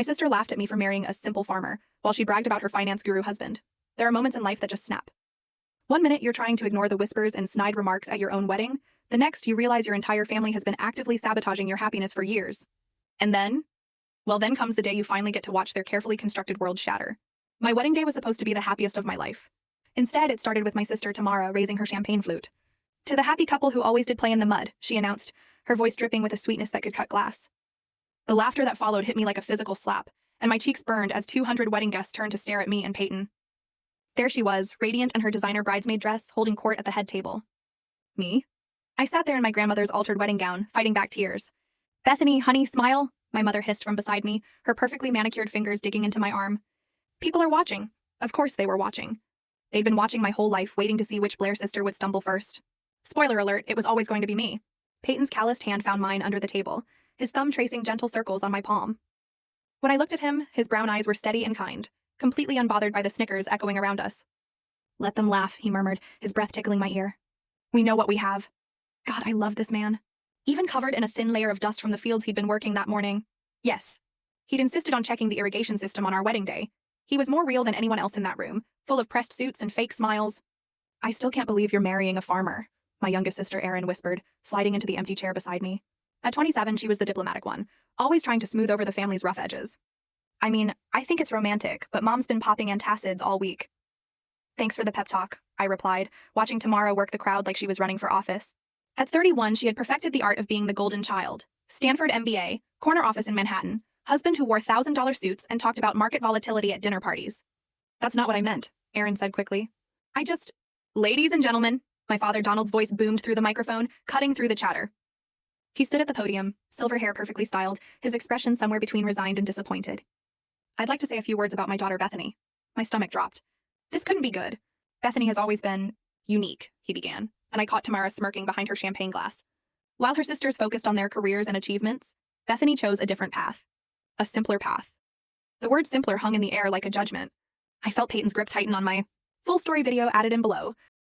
My sister laughed at me for marrying a simple farmer, while she bragged about her finance guru husband. There are moments in life that just snap. One minute you're trying to ignore the whispers and snide remarks at your own wedding, the next you realize your entire family has been actively sabotaging your happiness for years. And then? Well, then comes the day you finally get to watch their carefully constructed world shatter. My wedding day was supposed to be the happiest of my life. Instead, it started with my sister Tamara raising her champagne flute. "To the happy couple who always did play in the mud," she announced, her voice dripping with a sweetness that could cut glass. The laughter that followed hit me like a physical slap, and my cheeks burned as 200 wedding guests turned to stare at me and Peyton. There she was, radiant in her designer bridesmaid dress, holding court at the head table. Me? I sat there in my grandmother's altered wedding gown, fighting back tears. "Bethany, honey, smile," my mother hissed from beside me, her perfectly manicured fingers digging into my arm. People are watching. Of course they were watching. They'd been watching my whole life, waiting to see which Blair sister would stumble first. Spoiler alert, it was always going to be me. Peyton's calloused hand found mine under the table, his thumb tracing gentle circles on my palm. When I looked at him, his brown eyes were steady and kind, completely unbothered by the snickers echoing around us. "Let them laugh," he murmured, his breath tickling my ear. "We know what we have." God, I love this man. Even covered in a thin layer of dust from the fields he'd been working that morning. Yes. He'd insisted on checking the irrigation system on our wedding day. He was more real than anyone else in that room, full of pressed suits and fake smiles. "I still can't believe you're marrying a farmer," my youngest sister Erin whispered, sliding into the empty chair beside me. At 27, she was the diplomatic one, always trying to smooth over the family's rough edges. "I mean, I think it's romantic, but Mom's been popping antacids all week." "Thanks for the pep talk," I replied, watching Tamara work the crowd like she was running for office. At 31, she had perfected the art of being the golden child. Stanford MBA, corner office in Manhattan, husband who wore $1,000 suits and talked about market volatility at dinner parties. "That's not what I meant," Erin said quickly. Ladies and gentlemen," my father Donald's voice boomed through the microphone, cutting through the chatter. He stood at the podium, silver hair perfectly styled, his expression somewhere between resigned and disappointed. "I'd like to say a few words about my daughter Bethany." My stomach dropped. This couldn't be good. "Bethany has always been unique," he began, and I caught Tamara smirking behind her champagne glass. While her sisters focused on their careers and achievements, Bethany chose a different path. A simpler path. The word simpler hung in the air like a judgment. I felt Peyton's grip tighten on my full story video added in below,